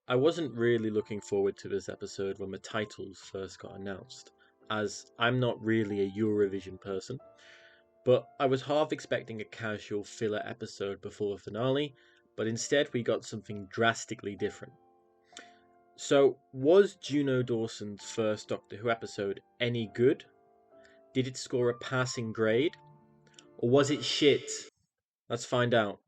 I wasn't really looking forward to this episode when the titles first got announced, as I'm not really a Eurovision person, but I was half expecting a casual filler episode before the finale, but instead we got something drastically different. So, was Juno Dawson's first Doctor Who episode any good? Did it score a passing grade? Or was it shit? Let's find out.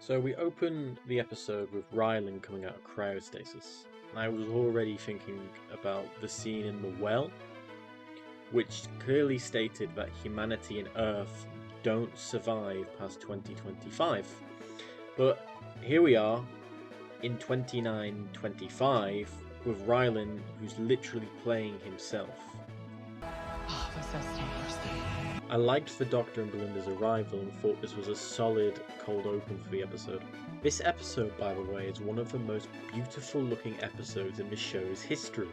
So we open the episode with Rylan coming out of cryostasis. I was already thinking about the scene in the well, which clearly stated that humanity and Earth don't survive past 2025. But here we are in 2925 with Rylan, who's literally playing himself. Oh, we're so strange. I liked the Doctor and Belinda's arrival and thought this was a solid cold open for the episode. This episode, by the way, is one of the most beautiful looking episodes in the show's history.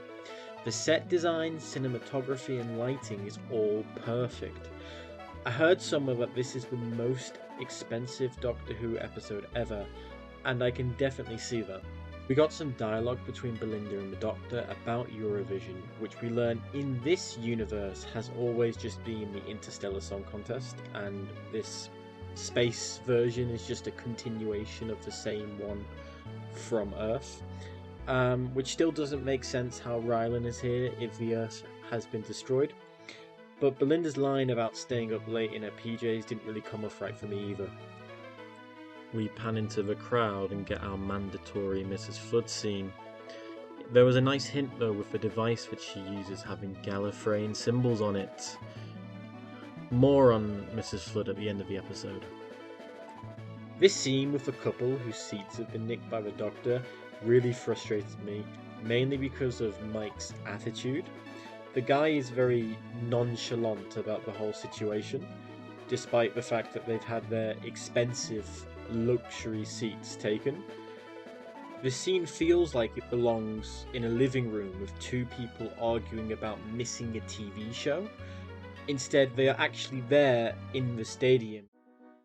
The set design, cinematography and lighting is all perfect. I heard somewhere that this is the most expensive Doctor Who episode ever, and I can definitely see that. We got some dialogue between Belinda and the Doctor about Eurovision, which we learn in this universe has always just been the Interstellar Song Contest, and this space version is just a continuation of the same one from Earth, which still doesn't make sense how Rylan is here if the Earth has been destroyed. But Belinda's line about staying up late in her PJs didn't really come off right for me either. We pan into the crowd and get our mandatory Mrs. Flood scene. There was a nice hint though with the device that she uses having Gallifreyan symbols on it. More on Mrs. Flood at the end of the episode. This scene with the couple whose seats have been nicked by the Doctor really frustrated me, mainly because of Mike's attitude. The guy is very nonchalant about the whole situation, despite the fact that they've had their expensive luxury seats taken. The scene feels like it belongs in a living room with two people arguing about missing a TV show. Instead, they are actually there in the stadium.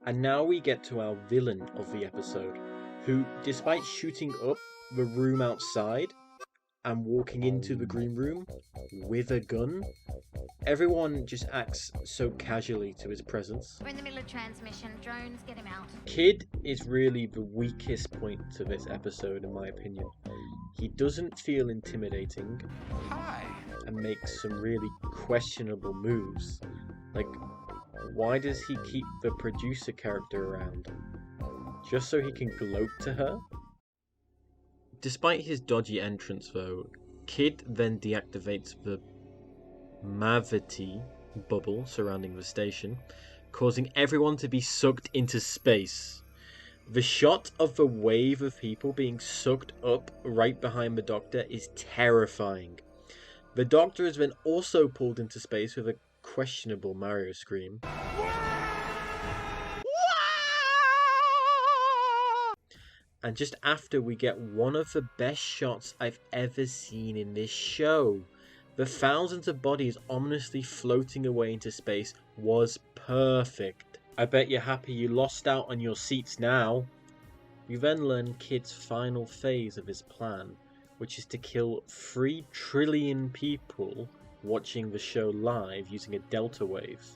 And now we get to our villain of the episode, who, despite shooting up the room outside and walking into the green room with a gun, everyone just acts so casually to his presence. We're in the middle of transmission. Drones, get him out. Kid is really the weakest point to this episode in my opinion. He doesn't feel intimidating. Hi. And makes some really questionable moves. Like, why does he keep the producer character around? Just so he can gloat to her? Despite his dodgy entrance though, Kid then deactivates the Mavity bubble surrounding the station, causing everyone to be sucked into space. The shot of the wave of people being sucked up right behind the Doctor is terrifying. The Doctor is then also pulled into space with a questionable Mario scream. And just after, we get one of the best shots I've ever seen in this show. The thousands of bodies ominously floating away into space was perfect. I bet you're happy you lost out on your seats now. We then learn Kid's final phase of his plan, which is to kill 3 trillion people watching the show live using a delta wave,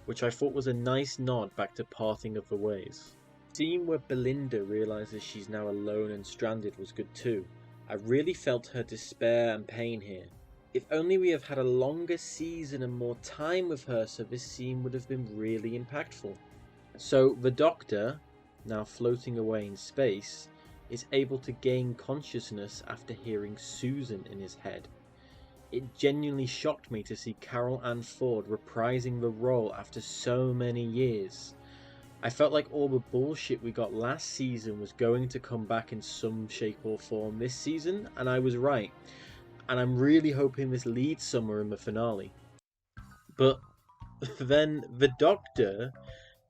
which I thought was a nice nod back to Parting of the Ways. The scene where Belinda realises she's now alone and stranded was good too. I really felt her despair and pain here. If only we have had a longer season and more time with her, so this scene would have been really impactful. So the Doctor, now floating away in space, is able to gain consciousness after hearing Susan in his head. It genuinely shocked me to see Carol Ann Ford reprising the role after so many years. I felt like all the bullshit we got last season was going to come back in some shape or form this season, and I was right. And I'm really hoping this leads somewhere in the finale. But then the Doctor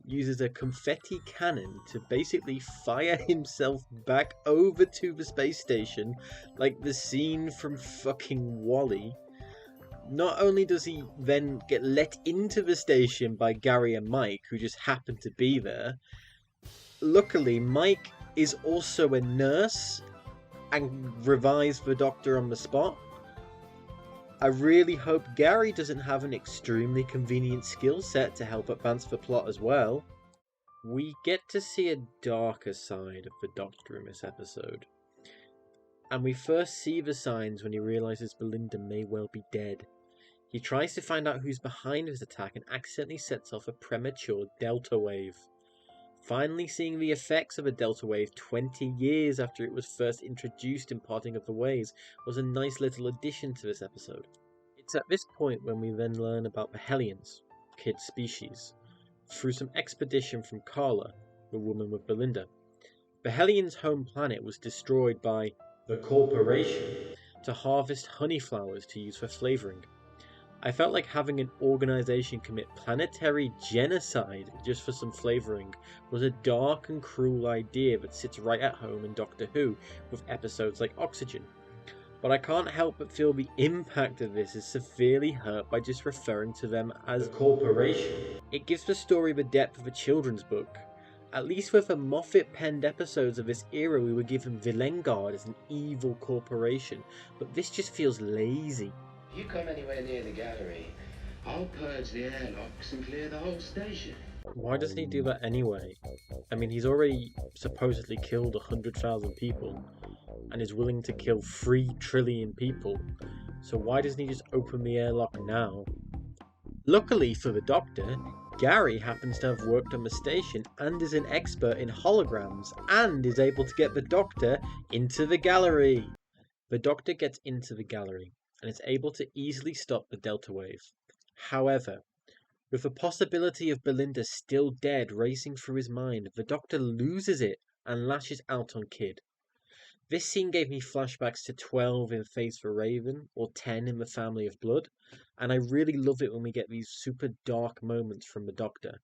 uses a confetti cannon to basically fire himself back over to the space station, like the scene from fucking WALL-E. Not only does he then get let into the station by Gary and Mike, who just happen to be there, Luckily, Mike is also a nurse and revives the Doctor on the spot. I really hope Gary doesn't have an extremely convenient skill set to help advance the plot as well. We get to see a darker side of the Doctor in this episode. And we first see the signs when he realizes Belinda may well be dead. He tries to find out who's behind his attack and accidentally sets off a premature delta wave. Finally seeing the effects of a delta wave 20 years after it was first introduced in Parting of the Ways was a nice little addition to this episode. It's at this point when we then learn about the Hellions, Kidd's species, through some expedition from Carla, the woman with Belinda. The Hellions' home planet was destroyed by the Corporation to harvest honey flowers to use for flavouring. I felt like having an organisation commit planetary genocide just for some flavouring was a dark and cruel idea that sits right at home in Doctor Who with episodes like Oxygen. But I can't help but feel the impact of this is severely hurt by just referring to them as the Corporation. It gives the story the depth of a children's book. At least with the Moffat-penned episodes of this era we were given Villengard as an evil corporation, but this just feels lazy. If you come anywhere near the gallery, I'll purge the airlocks and clear the whole station. Why doesn't he do that anyway? I mean, he's already supposedly killed 100,000 people and is willing to kill 3 trillion people, so why doesn't he just open the airlock now? Luckily for the Doctor, Gary happens to have worked on the station and is an expert in holograms and is able to get the Doctor into the gallery. The Doctor gets into the gallery and is able to easily stop the delta wave. However, with the possibility of Belinda still dead racing through his mind, the Doctor loses it and lashes out on Kidd. This scene gave me flashbacks to 12 in Face for Raven or 10 in The Family of Blood, and I really love it when we get these super dark moments from the Doctor.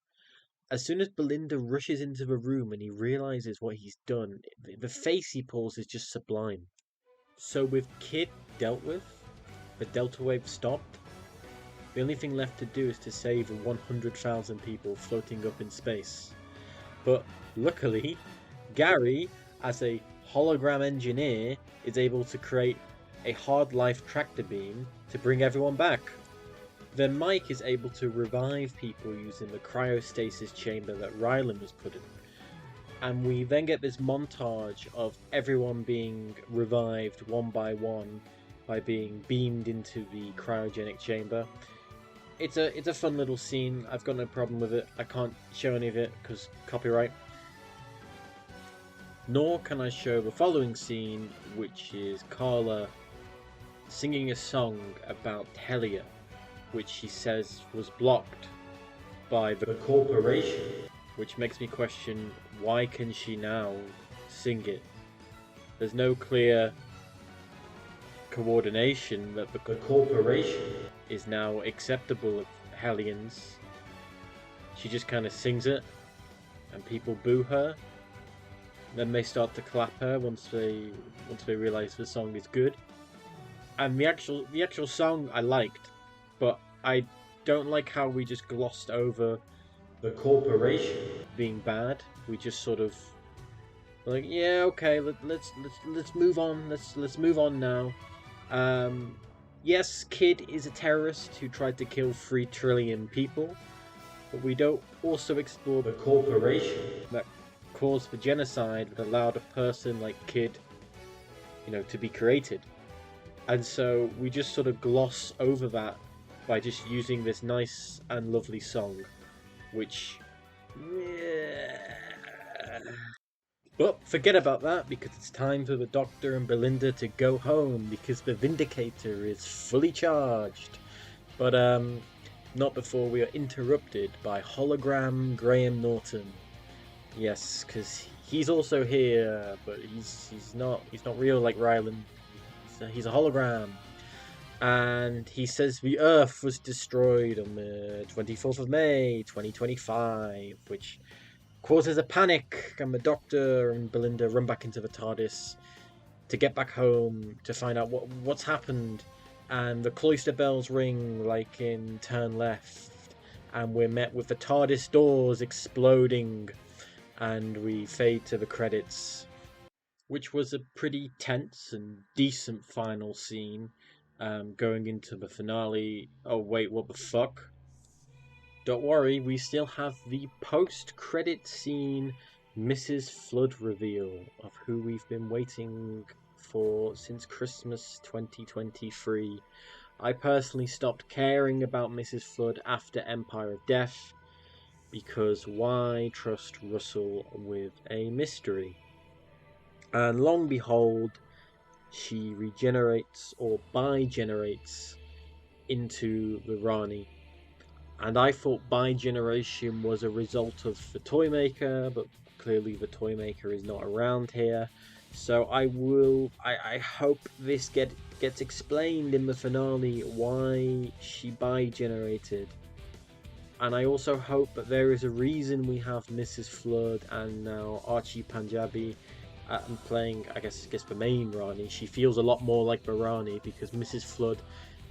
As soon as Belinda rushes into the room and he realizes what he's done, the face he pulls is just sublime. So with Kidd dealt with, the delta wave stopped, the only thing left to do is to save 100,000 people floating up in space. But luckily, Gary, as a hologram engineer, is able to create a hard life tractor beam to bring everyone back. Then Mike is able to revive people using the cryostasis chamber that Rylan was put in. And we then get this montage of everyone being revived one by one by being beamed into the cryogenic chamber. It's a fun little scene. I've got no problem with it. I can't show any of it because copyright. Nor can I show the following scene, which is Carla singing a song about Hellier, which she says was blocked by the Corporation, which makes me question, why can she now sing it? There's no clear coordination that the Corporation is now acceptable of Hellions. She just kind of sings it and people boo her. Then they start to clap her once they realize the song is good. And the actual song I liked, but I don't like how we just glossed over the Corporation being bad. We just sort of like, yeah, okay, let's move on. Let's move on now. Yes, Kidd is a terrorist who tried to kill 3 trillion people, but we don't also explore the Corporation that caused the genocide that allowed a person like Kidd, to be created. And so we just sort of gloss over that by just using this nice and lovely song, which... But forget about that, because it's time for the Doctor and Belinda to go home, because the Vindicator is fully charged. But not before we are interrupted by hologram Graham Norton. Yes, because he's also here, but he's not real like Rylan. He's a hologram. And he says the Earth was destroyed on the 24th of May, 2025, which causes a panic, and the Doctor and Belinda run back into the TARDIS to get back home to find out what's happened. And the cloister bells ring like in Turn Left, and we're met with the TARDIS doors exploding. and we fade to the credits, which was a pretty tense and decent final scene. Going into the finale. Oh wait, what the fuck? Don't worry, we still have the post-credit scene Mrs. Flood reveal of who we've been waiting for since Christmas 2023. I personally stopped caring about Mrs. Flood after Empire of Death, because why trust Russell with a mystery? And long behold, she regenerates or bigenerates into the Rani. And I thought bigeneration was a result of the Toymaker, but clearly the Toymaker is not around here. So I hope this gets explained in the finale why she bigenerated. And I also hope that there is a reason we have Mrs. Flood and now Archie Panjabi playing, I guess the main Rani. She feels a lot more like the Rani, because Mrs. Flood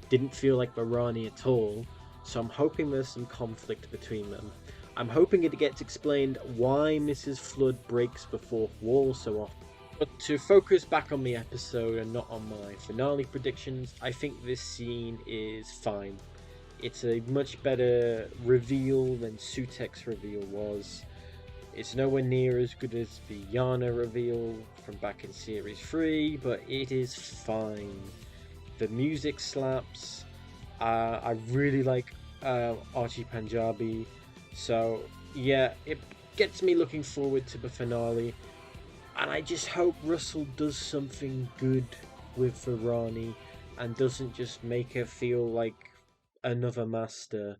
didn't feel like the Rani at all. So I'm hoping there's some conflict between them. I'm hoping it gets explained why Mrs. Flood breaks the fourth wall so often. But to focus back on the episode and not on my finale predictions, I think this scene is fine. It's a much better reveal than Sutek's reveal was. It's nowhere near as good as the Yana reveal from back in Series 3, but it is fine. The music slaps. I really like Archie Panjabi. So, yeah, it gets me looking forward to the finale. And I just hope Russell does something good with the Rani and doesn't just make her feel like another master.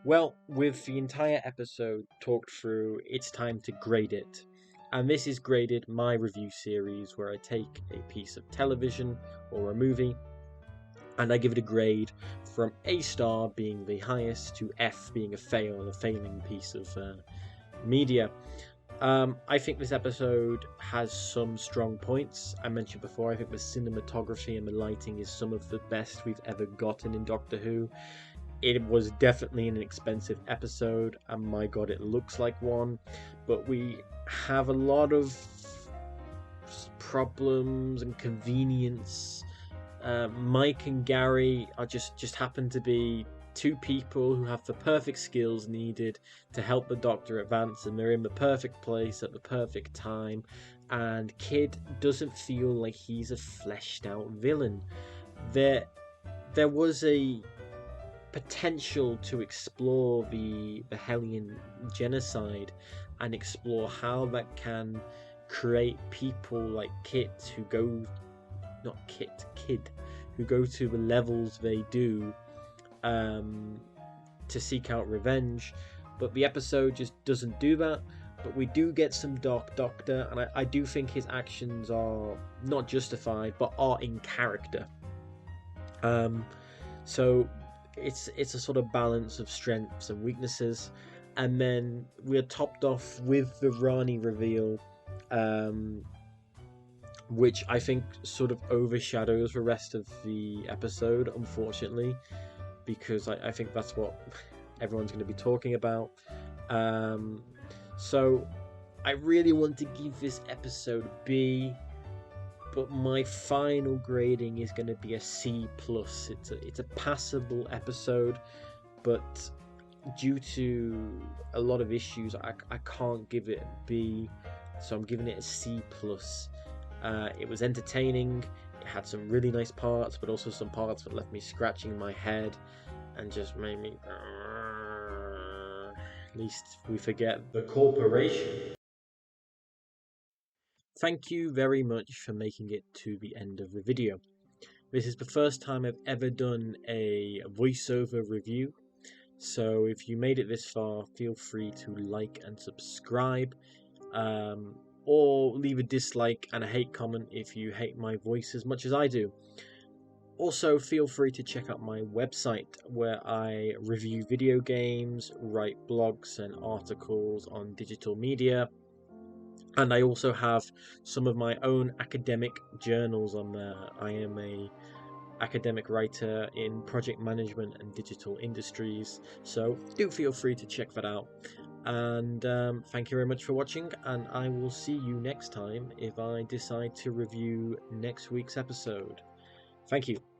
Well, with the entire episode talked through, it's time to grade it. And this is graded my review series, where I take a piece of television or a movie and I give it a grade from A star being the highest to F being a failing piece of media. I think this episode has some strong points. I mentioned before, I think the cinematography and the lighting is some of the best we've ever gotten in Doctor Who. It was definitely an expensive episode, and my god, it looks like one. But we have a lot of problems and convenience. Mike and Gary are just happen to be two people who have the perfect skills needed to help the Doctor advance, and they're in the perfect place at the perfect time. And Kid doesn't feel like he's a fleshed out villain. There was a potential to explore the Hellion genocide and explore how that can create people like Kit who go Kid, who go to the levels they do to seek out revenge. But the episode just doesn't do that. But we do get some Dark Doctor, and I do think his actions are not justified, but are in character. So it's a sort of balance of strengths and weaknesses. And then we're topped off with the Rani reveal, which I think sort of overshadows the rest of the episode, unfortunately, because I think that's what everyone's going to be talking about. So I really want to give this episode a B, but my final grading is going to be a C+. It's a passable episode, but due to a lot of issues, I can't give it a B, so I'm giving it a C+. It was entertaining. It had some really nice parts, but also some parts that left me scratching my head and just made me. Least we forget the corporation. Thank you very much for making it to the end of the video. This is the first time I've ever done a voiceover review, so if you made it this far, feel free to like and subscribe. Or leave a dislike and a hate comment if you hate my voice as much as I do. Also, feel free to check out my website, where I review video games, write blogs and articles on digital media, and I also have some of my own academic journals on there. I am a academic writer in project management and digital industries, so do feel free to check that out. And thank you very much for watching, and I will see you next time if I decide to review next week's episode. Thank you.